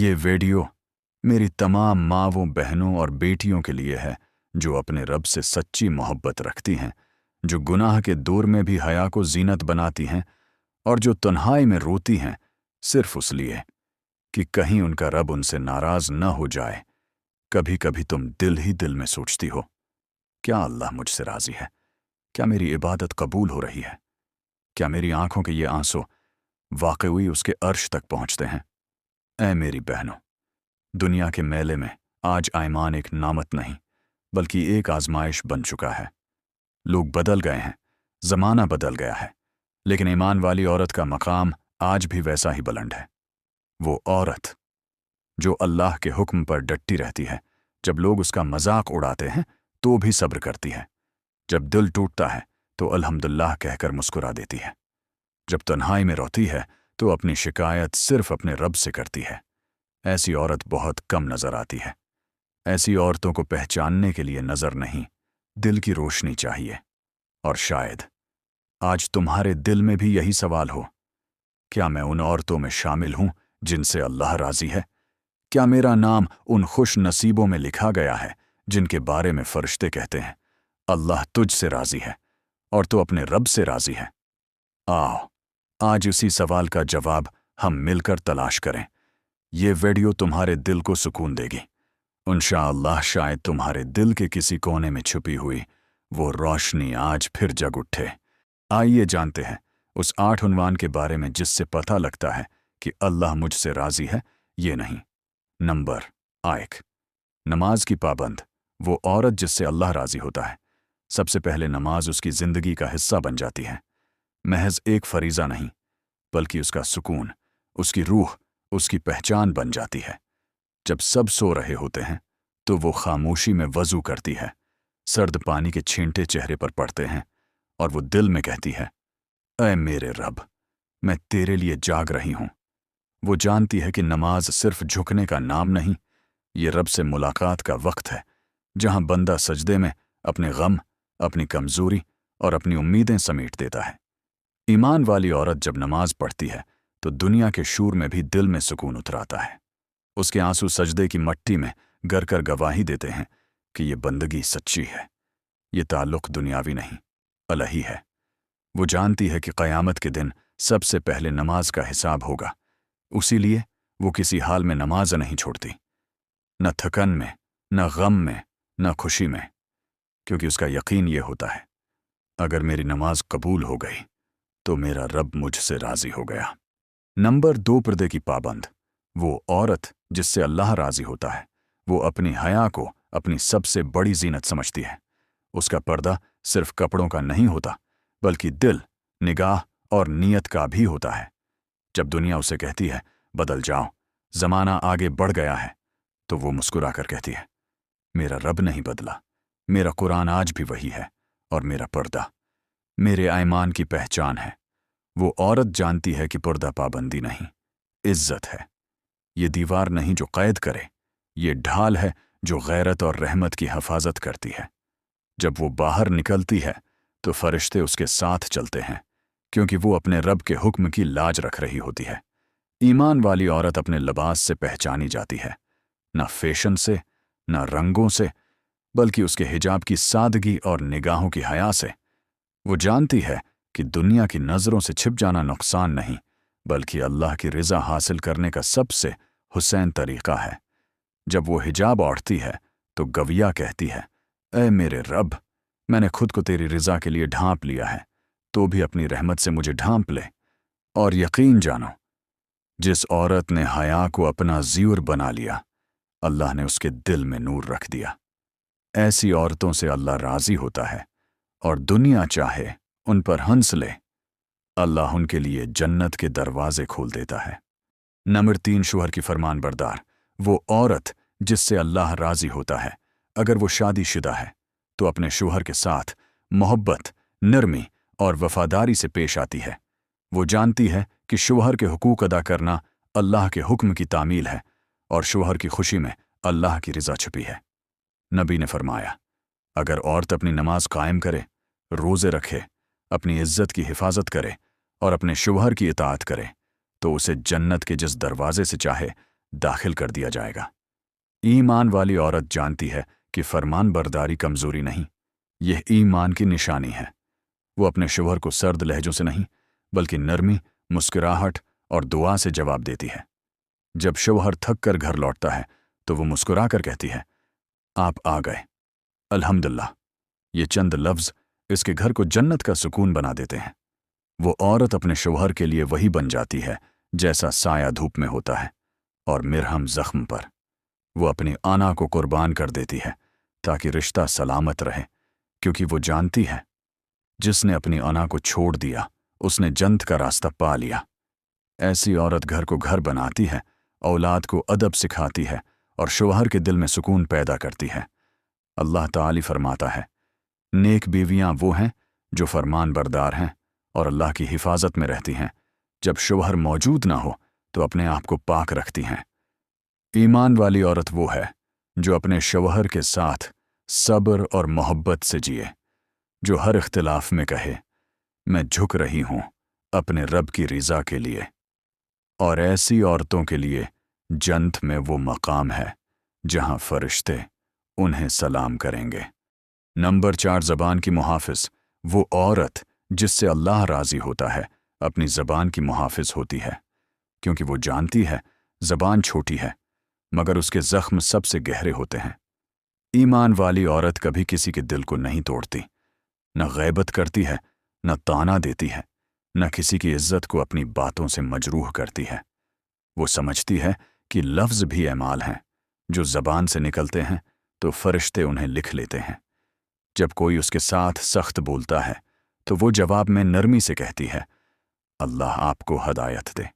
یہ ویڈیو میری تمام ماؤں بہنوں اور بیٹیوں کے لیے ہے جو اپنے رب سے سچی محبت رکھتی ہیں، جو گناہ کے دور میں بھی حیا کو زینت بناتی ہیں اور جو تنہائی میں روتی ہیں صرف اس لیے کہ کہیں ان کا رب ان سے ناراض نہ ہو جائے۔ کبھی کبھی تم دل ہی دل میں سوچتی ہو، کیا اللہ مجھ سے راضی ہے؟ کیا میری عبادت قبول ہو رہی ہے؟ کیا میری آنکھوں کے یہ آنسو واقعی اس کے عرش تک پہنچتے ہیں؟ اے میری بہنوں، دنیا کے میلے میں آج ایمان ایک نعمت نہیں بلکہ ایک آزمائش بن چکا ہے۔ لوگ بدل گئے ہیں، زمانہ بدل گیا ہے، لیکن ایمان والی عورت کا مقام آج بھی ویسا ہی بلند ہے۔ وہ عورت جو اللہ کے حکم پر ڈٹی رہتی ہے، جب لوگ اس کا مذاق اڑاتے ہیں تو بھی صبر کرتی ہے، جب دل ٹوٹتا ہے تو الحمدللہ کہہ کر مسکرا دیتی ہے، جب تنہائی میں روتی ہے تو اپنی شکایت صرف اپنے رب سے کرتی ہے۔ ایسی عورت بہت کم نظر آتی ہے۔ ایسی عورتوں کو پہچاننے کے لیے نظر نہیں، دل کی روشنی چاہیے۔ اور شاید آج تمہارے دل میں بھی یہی سوال ہو، کیا میں ان عورتوں میں شامل ہوں جن سے اللہ راضی ہے؟ کیا میرا نام ان خوش نصیبوں میں لکھا گیا ہے جن کے بارے میں فرشتے کہتے ہیں اللہ تجھ سے راضی ہے اور تو اپنے رب سے راضی ہے؟ آؤ آج اسی سوال کا جواب ہم مل کر تلاش کریں۔ یہ ویڈیو تمہارے دل کو سکون دے گی۔ انشاءاللہ شاید تمہارے دل کے کسی کونے میں چھپی ہوئی وہ روشنی آج پھر جگ اٹھے۔ آئیے جانتے ہیں اس 8 عنوان کے بارے میں جس سے پتہ لگتا ہے کہ اللہ مجھ سے راضی ہے، یہ نہیں۔ نمبر 1، نماز کی پابند، وہ عورت جس سے اللہ راضی ہوتا ہے۔ سب سے پہلے نماز اس کی زندگی کا حصہ بن جاتی ہے۔ محض ایک فریضہ نہیں بلکہ اس کا سکون، اس کی روح، اس کی پہچان بن جاتی ہے۔ جب سب سو رہے ہوتے ہیں تو وہ خاموشی میں وضو کرتی ہے، سرد پانی کے چھینٹے چہرے پر پڑتے ہیں اور وہ دل میں کہتی ہے، اے میرے رب، میں تیرے لیے جاگ رہی ہوں۔ وہ جانتی ہے کہ نماز صرف جھکنے کا نام نہیں، یہ رب سے ملاقات کا وقت ہے، جہاں بندہ سجدے میں اپنے غم، اپنی کمزوری اور اپنی امیدیں سمیٹ دیتا ہے۔ ایمان والی عورت جب نماز پڑھتی ہے تو دنیا کے شور میں بھی دل میں سکون اتر آتا ہے۔ اس کے آنسو سجدے کی مٹی میں گر کر گواہی دیتے ہیں کہ یہ بندگی سچی ہے، یہ تعلق دنیاوی نہیں، الہی ہے۔ وہ جانتی ہے کہ قیامت کے دن سب سے پہلے نماز کا حساب ہوگا، اسی لیے وہ کسی حال میں نماز نہیں چھوڑتی، نہ تھکن میں، نہ غم میں، نہ خوشی میں، کیونکہ اس کا یقین یہ ہوتا ہے، اگر میری نماز قبول ہو گئی تو میرا رب مجھ سے راضی ہو گیا۔ نمبر 2، پردے کی پابند، وہ عورت جس سے اللہ راضی ہوتا ہے۔ وہ اپنی حیا کو اپنی سب سے بڑی زینت سمجھتی ہے۔ اس کا پردہ صرف کپڑوں کا نہیں ہوتا بلکہ دل، نگاہ اور نیت کا بھی ہوتا ہے۔ جب دنیا اسے کہتی ہے بدل جاؤ، زمانہ آگے بڑھ گیا ہے، تو وہ مسکرا کر کہتی ہے، میرا رب نہیں بدلا، میرا قرآن آج بھی وہی ہے اور میرا پردہ میرے ایمان کی پہچان ہے۔ وہ عورت جانتی ہے کہ پردہ پابندی نہیں، عزت ہے۔ یہ دیوار نہیں جو قید کرے، یہ ڈھال ہے جو غیرت اور رحمت کی حفاظت کرتی ہے۔ جب وہ باہر نکلتی ہے تو فرشتے اس کے ساتھ چلتے ہیں، کیونکہ وہ اپنے رب کے حکم کی لاج رکھ رہی ہوتی ہے۔ ایمان والی عورت اپنے لباس سے پہچانی جاتی ہے، نہ فیشن سے، نہ رنگوں سے، بلکہ اس کے حجاب کی سادگی اور نگاہوں کی حیا سے۔ وہ جانتی ہے کہ دنیا کی نظروں سے چھپ جانا نقصان نہیں بلکہ اللہ کی رضا حاصل کرنے کا سب سے حسین طریقہ ہے۔ جب وہ حجاب اوڑھتی ہے تو گویا کہتی ہے، اے میرے رب، میں نے خود کو تیری رضا کے لیے ڈھانپ لیا ہے، تو بھی اپنی رحمت سے مجھے ڈھانپ لے۔ اور یقین جانو، جس عورت نے حیا کو اپنا زیور بنا لیا، اللہ نے اس کے دل میں نور رکھ دیا۔ ایسی عورتوں سے اللہ راضی ہوتا ہے، اور دنیا چاہے ان پر ہنس لے، اللہ ان کے لیے جنت کے دروازے کھول دیتا ہے۔ نمبر 3، شوہر کی فرمان بردار، وہ عورت جس سے اللہ راضی ہوتا ہے۔ اگر وہ شادی شدہ ہے تو اپنے شوہر کے ساتھ محبت، نرمی اور وفاداری سے پیش آتی ہے۔ وہ جانتی ہے کہ شوہر کے حقوق ادا کرنا اللہ کے حکم کی تعمیل ہے، اور شوہر کی خوشی میں اللہ کی رضا چھپی ہے۔ نبی نے فرمایا، اگر عورت اپنی نماز قائم کرے، روزے رکھے، اپنی عزت کی حفاظت کرے اور اپنے شوہر کی اطاعت کرے تو اسے جنت کے جس دروازے سے چاہے दाखिल कर दिया जाएगा। ईमान वाली औरत जानती है कि फरमान बरदारी कमजोरी नहीं, यह ईमान की निशानी है। वो अपने शौहर को सर्द लहजों से नहीं बल्कि नरमी, मुस्कुराहट और दुआ से जवाब देती है। जब शौहर थक कर घर लौटता है तो वो मुस्कुरा कर कहती है, आप आ गए, अल्हम्दुलिल्लाह। ये चंद लफ्ज़ इसके घर को जन्नत का सुकून बना देते हैं। वो औरत अपने शौहर के लिए वही बन जाती है जैसा साया धूप में होता है और मिरहम जख्म पर। वो अपनी आना को कुर्बान कर देती है ताकि रिश्ता सलामत रहे, क्योंकि वो जानती है जिसने अपनी आना को छोड़ दिया उसने जन्नत का रास्ता पा लिया। ऐसी औरत घर को घर बनाती है, औलाद को अदब सिखाती है और शौहर के दिल में सुकून पैदा करती है। अल्लाह ताली फरमाता है, नेक बीवियां वो हैं जो फरमान बरदार हैं और अल्लाह की हिफाजत में रहती हैं। जब शौहर मौजूद ना हो तो अपने आप को पाक रखती हैं। ईमान वाली औरत वो है जो अपने शौहर के साथ सब्र और मोहब्बत से जिए, जो हर इख्तिलाफ में कहे, मैं झुक रही हूं अपने रब की रिजा के लिए। और ऐसी औरतों के लिए जन्नत में वो मकाम है जहां फरिश्ते उन्हें सलाम करेंगे। नंबर 4, ज़बान की मुहाफ़िज़ वो औरत जिससे अल्लाह राज़ी होता है अपनी ज़बान की मुहाफ़िज़ होती है, क्योंकि वो जानती है ज़बान छोटी है मगर उसके ज़ख्म सबसे गहरे होते हैं। ईमान वाली औरत कभी किसी के दिल को नहीं तोड़ती, न गैबत करती है, न ताना देती है, न किसी की इज्जत को अपनी बातों से मजरूह करती है। वो समझती है कि लफ्ज़ भी ऐमाल हैं, जो ज़बान से निकलते हैं तो फरिश्ते उन्हें लिख लेते हैं। जब कोई उसके साथ सख्त बोलता है तो वो जवाब में नरमी से कहती है, अल्लाह आपको हदायत दे,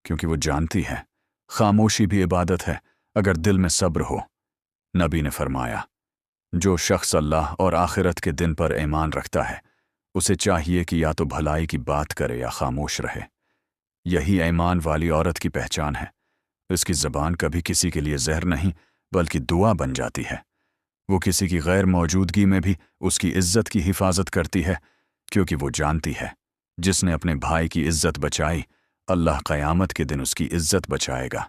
क्योंकि वो जानती है खामोशी भी इबादत है अगर दिल में सब्र हो। नबी ने फरमाया, जो शख्स अल्लाह और आखिरत के दिन पर ईमान रखता है उसे चाहिए कि या तो भलाई की बात करे या खामोश रहे। यही ईमान वाली औरत की पहचान है। इसकी ज़बान कभी किसी के लिए जहर नहीं बल्कि दुआ बन जाती है। वो किसी की गैर मौजूदगी में भी उसकी इज्जत की हिफाजत करती है, क्योंकि वो जानती है जिसने अपने भाई की इज्जत बचाई अल्लाह क़यामत के दिन उसकी इज्जत बचाएगा।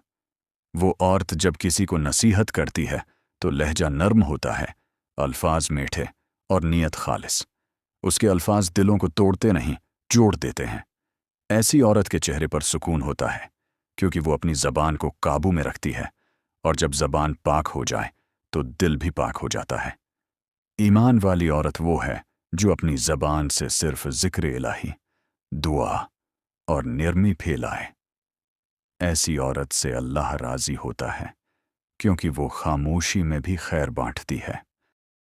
वो औरत जब किसी को नसीहत करती है तो लहजा नर्म होता है, अल्फाज मीठे और नीयत खालिस। उसके अल्फाज दिलों को तोड़ते नहीं, जोड़ देते हैं। ऐसी औरत के चेहरे पर सुकून होता है, क्योंकि वो अपनी ज़बान को काबू में रखती है, और जब ज़बान पाक हो जाए तो दिल भी पाक हो जाता है। ईमान वाली औरत वो है जो अपनी ज़बान से सिर्फ ज़िक्र इलाही, दुआ और नरमी फैलाए। ऐसी औरत से अल्लाह राज़ी होता है, क्योंकि वो खामोशी में भी खैर बांटती है।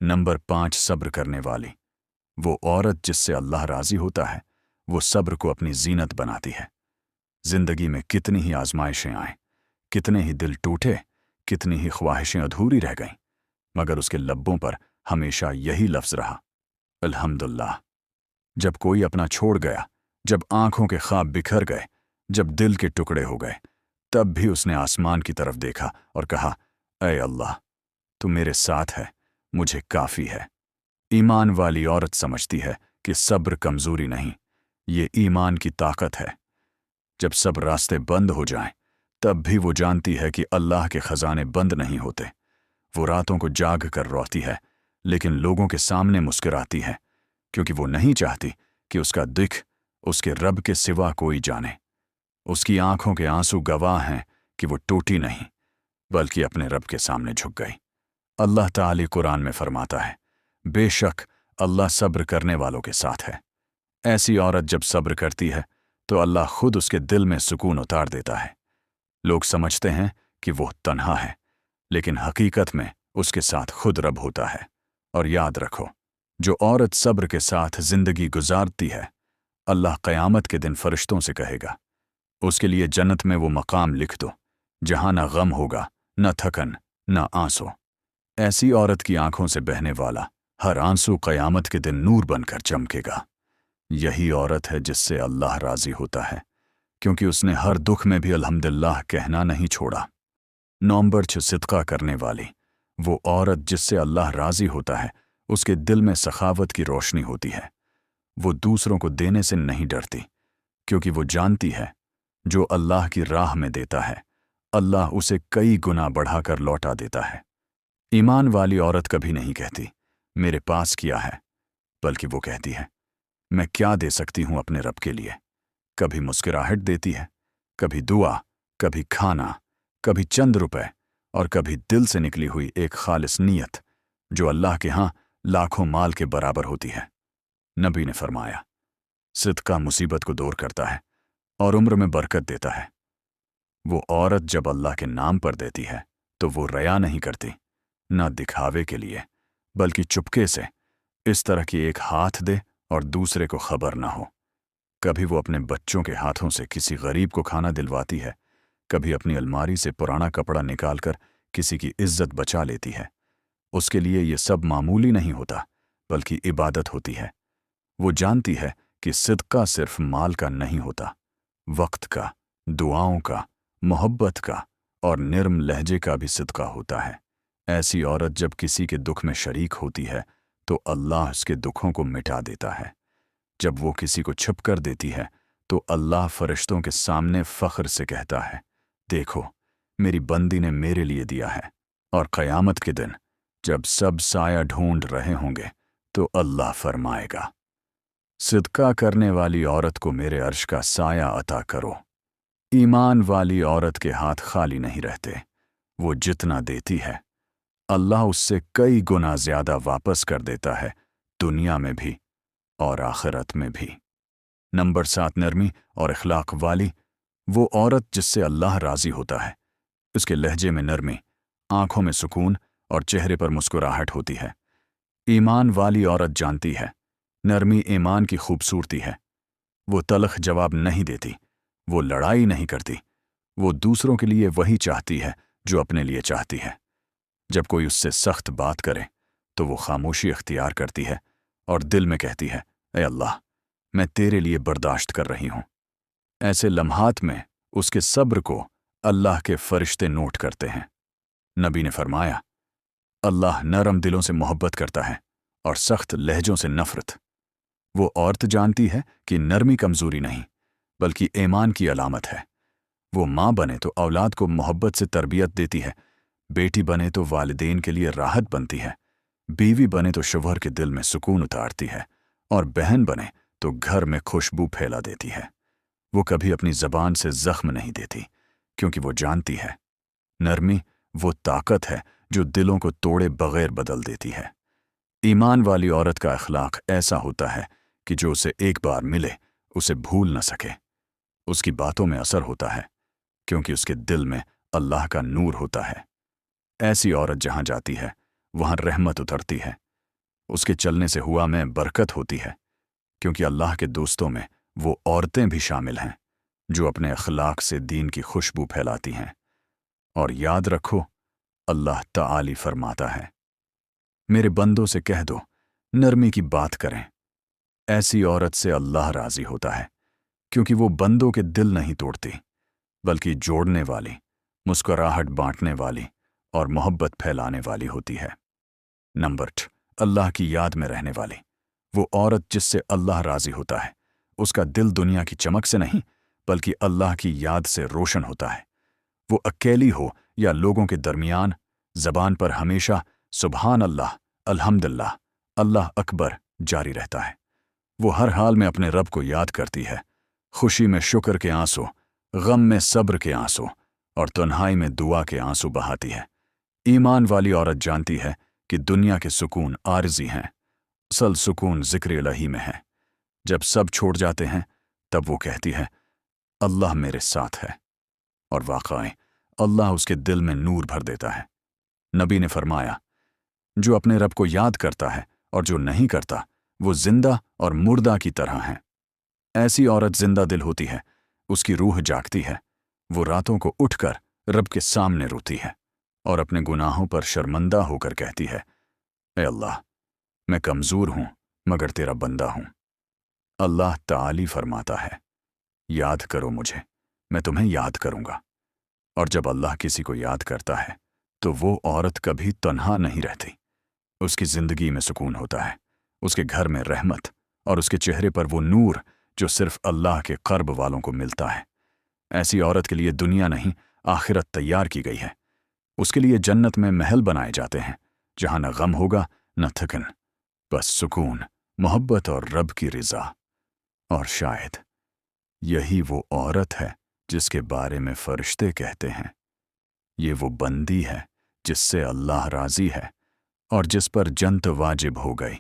नंबर 5, सब्र करने वाली वो औरत जिससे अल्लाह राज़ी होता है, वो सब्र को अपनी जीनत बनाती है। जिंदगी में कितनी ही आजमाइशें आएं, कितने ही दिल टूटे, कितनी ही ख्वाहिशें अधूरी रह गईं, मगर उसके लब्बों पर हमेशा यही लफ्ज़ रहा, अल्हम्दुलिल्लाह। जब कोई अपना छोड़ गया, जब आंखों के ख्वाब बिखर गए, जब दिल के टुकड़े हो गए, तब भी उसने आसमान की तरफ देखा और कहा, ऐ अल्लाह, तू मेरे साथ है, मुझे काफ़ी है। ईमान वाली औरत समझती है कि सब्र कमज़ोरी नहीं, ये ईमान की ताकत है। जब सब रास्ते बंद हो जाएं, तब भी वो जानती है कि अल्लाह के ख़जाने बंद नहीं होते। वो रातों को जाग कर रोती है, लेकिन लोगों के सामने मुस्कुराती है, क्योंकि वो नहीं चाहती कि उसका दुख उसके रब के सिवा कोई जाने। उसकी आंखों के आंसू गवाह हैं कि वो टूटी नहीं, बल्कि अपने रब के सामने झुक गई। अल्लाह ताली कुरान में फरमाता है, बेशक अल्लाह सब्र करने वालों के साथ है। ऐसी औरत जब सब्र करती है तो अल्लाह खुद उसके दिल में सुकून उतार देता है। लोग समझते हैं कि वो तन्हा है, लेकिन हकीकत में उसके साथ खुद रब होता है। और याद रखो, जो औरत सब्र के साथ जिंदगी गुजारती है, अल्लाह क़यामत के दिन फरिश्तों से कहेगा, उसके लिए जन्नत में वो मकाम लिख दो जहां न गम होगा, न थकन, न आंसू। ऐसी औरत की आंखों से बहने वाला हर आंसू क़यामत के दिन नूर बनकर चमकेगा। यही औरत है जिससे अल्लाह राज़ी होता है, क्योंकि उसने हर दुख में भी अल्हम्दुलिल्लाह कहना नहीं छोड़ा। नंबर 6, सिदक़ा करने वाली वो औरत जिससे अल्लाह राज़ी होता है, उसके दिल में सखावत की रोशनी होती है। वो दूसरों को देने से नहीं डरती, क्योंकि वो जानती है जो अल्लाह की राह में देता है अल्लाह उसे कई गुना बढ़ाकर लौटा देता है। ईमान वाली औरत कभी नहीं कहती मेरे पास क्या है, बल्कि वो कहती है मैं क्या दे सकती हूं अपने रब के लिए। कभी मुस्कुराहट देती है, कभी दुआ, कभी खाना, कभी चंद रुपए, और कभी दिल से निकली हुई एक खालिस नीयत जो अल्लाह के यहाँ लाखों माल के बराबर होती है। नबी ने फरमाया, सिदका मुसीबत को दूर करता है और उम्र में बरकत देता है। वो औरत जब अल्लाह के नाम पर देती है तो वो रया नहीं करती, ना दिखावे के लिए, बल्कि चुपके से, इस तरह कि एक हाथ दे और दूसरे को खबर ना हो। कभी वो अपने बच्चों के हाथों से किसी गरीब को खाना दिलवाती है, कभी अपनी अलमारी से पुराना कपड़ा निकालकर किसी की इज्जत बचा लेती है। उसके लिए ये सब मामूली नहीं होता, बल्कि इबादत होती है। वो जानती है कि सिदका सिर्फ माल का नहीं होता, वक्त का, दुआओं का, मोहब्बत का और निर्म लहजे का भी सिदका होता है। ऐसी औरत जब किसी के दुख में शरीक होती है तो अल्लाह उसके दुखों को मिटा देता है। जब वो किसी को छुप कर देती है तो अल्लाह फरिश्तों के सामने फख्र से कहता है, देखो मेरी बंदी ने मेरे लिए दिया है। और क़यामत के दिन जब सब साया ढूंढ रहे होंगे तो अल्लाह फरमाएगा, सिदका करने वाली औरत को मेरे अर्श का साया अता करो। ईमान वाली औरत के हाथ खाली नहीं रहते। वो जितना देती है अल्लाह उससे कई गुना ज्यादा वापस कर देता है, दुनिया में भी और आखिरत में भी। नंबर 7, नरमी और इखलाक वाली। वो औरत जिससे अल्लाह राजी होता है, उसके लहजे में नरमी, आंखों में सुकून और चेहरे पर मुस्कुराहट होती है। ईमान वाली औरत जानती है नरमी ईमान की खूबसूरती है। वो तलख जवाब नहीं देती, वो लड़ाई नहीं करती, वो दूसरों के लिए वही चाहती है जो अपने लिए चाहती है। जब कोई उससे सख्त बात करे तो वो खामोशी इख्तियार करती है और दिल में कहती है, ऐ अल्लाह, मैं तेरे लिए बर्दाश्त कर रही हूं। ऐसे लम्हात में उसके सब्र को अल्लाह के फरिश्ते नोट करते हैं। नबी ने फरमाया, अल्लाह नरम दिलों से मोहब्बत करता है और सख्त लहजों से नफरत। वो औरत जानती है कि नरमी कमजोरी नहीं, बल्कि ईमान की अलामत है। वो माँ बने तो औलाद को मोहब्बत से तरबियत देती है, बेटी बने तो वालिदैन के लिए राहत बनती है, बीवी बने तो शौहर के दिल में सुकून उतारती है, और बहन बने तो घर में खुशबू फैला देती है। वो कभी अपनी जबान से जख्म नहीं देती, क्योंकि वो जानती है नरमी वो ताकत है जो दिलों को तोड़े बगैर बदल देती है। ईमान वाली औरत का अखलाक ऐसा होता है कि जो उसे एक बार मिले उसे भूल न सके। उसकी बातों में असर होता है, क्योंकि उसके दिल में अल्लाह का नूर होता है। ऐसी औरत जहां जाती है वहां रहमत उतरती है। उसके चलने से हुआ में बरकत होती है, क्योंकि अल्लाह के दोस्तों में वो औरतें भी शामिल हैं जो अपने अखलाक से दीन की खुशबू फैलाती हैं। और याद रखो, अल्लाह ताली फरमाता है, मेरे बंदों से कह दो नरमी की बात करें। ऐसी औरत से अल्लाह राजी होता है, क्योंकि वो बंदों के दिल नहीं तोड़ती, बल्कि जोड़ने वाली, मुस्कुराहट बांटने वाली और मोहब्बत फैलाने वाली होती है। नंबर 8, अल्लाह की याद में रहने वाली। वो औरत जिससे अल्लाह राजी होता है, उसका दिल दुनिया की चमक से नहीं, बल्कि अल्लाह की याद से रोशन होता है। वो अकेली हो या लोगों के दरमियान, जबान पर हमेशा सुभान अल्लाह, अल्हम्दुलिल्लाह, अल्लाह अकबर जारी रहता है। वो हर हाल में अपने रब को याद करती है, खुशी में शुक्र के आंसू, गम में सब्र के आंसू और तन्हाई में दुआ के आंसू बहाती है। ईमान वाली औरत जानती है कि दुनिया के सुकून आरजी हैं, असल सुकून जिक्र इलाही में है। जब सब छोड़ जाते हैं तब वो कहती है, अल्लाह मेरे साथ है, और वाकई अल्लाह उसके दिल में नूर भर देता है। नबी ने फरमाया, जो अपने रब को याद करता है और जो नहीं करता वो जिंदा और मुर्दा की तरह है। ऐसी औरत जिंदा दिल होती है, उसकी रूह जागती है। वो रातों को उठकर रब के सामने रोती है और अपने गुनाहों पर शर्मंदा होकर कहती है, ऐ अल्लाह, मैं कमजोर हूं मगर तेरा बंदा हूं। अल्लाह ताली फरमाता है, याद करो मुझे, मैं तुम्हें याद करूंगा। और जब अल्लाह किसी को याद करता है तो वो औरत कभी तन्हा नहीं रहती। उसकी जिंदगी में सुकून होता है, उसके घर में रहमत और उसके चेहरे पर वो नूर जो सिर्फ अल्लाह के कर्ब वालों को मिलता है। ऐसी औरत के लिए दुनिया नहीं, आखिरत तैयार की गई है। उसके लिए जन्नत में महल बनाए जाते हैं, जहां न गम होगा न थकन, बस सुकून, मोहब्बत और रब की रिजा। और शायद यही वो औरत है जिसके बारे में फरिश्ते कहते हैं, ये वो बंदी है जिससे अल्लाह राजी है और जिस पर जन्नत वाजिब हो गई।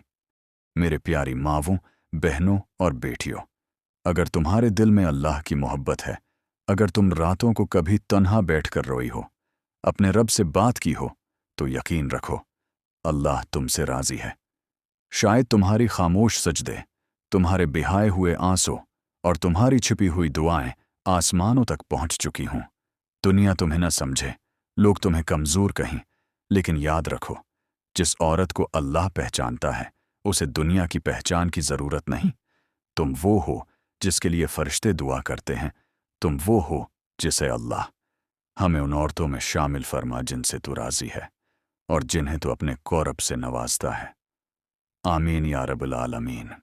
मेरे प्यारी मावों, बहनों और बेटियों, अगर तुम्हारे दिल में अल्लाह की मोहब्बत है, अगर तुम रातों को कभी तन्हा बैठकर रोई हो, अपने रब से बात की हो, तो यकीन रखो अल्लाह तुमसे राजी है। शायद तुम्हारी खामोश सजदे, तुम्हारे बिहाए हुए आंसू और तुम्हारी छिपी हुई दुआएं आसमानों तक पहुंच चुकी हों। दुनिया तुम्हें न समझे, लोग तुम्हें कमजोर कहें, लेकिन याद रखो, जिस औरत को अल्लाह पहचानता है उसे दुनिया की पहचान की जरूरत नहीं। तुम वो हो जिसके लिए फरिश्ते दुआ करते हैं, तुम वो हो जिसे अल्लाह, हमें उन औरतों में शामिल फरमा जिनसे तू राजी है और जिन्हें तू अपने कौरब से नवाजता है। आमीन या रब्बुल आलमीन।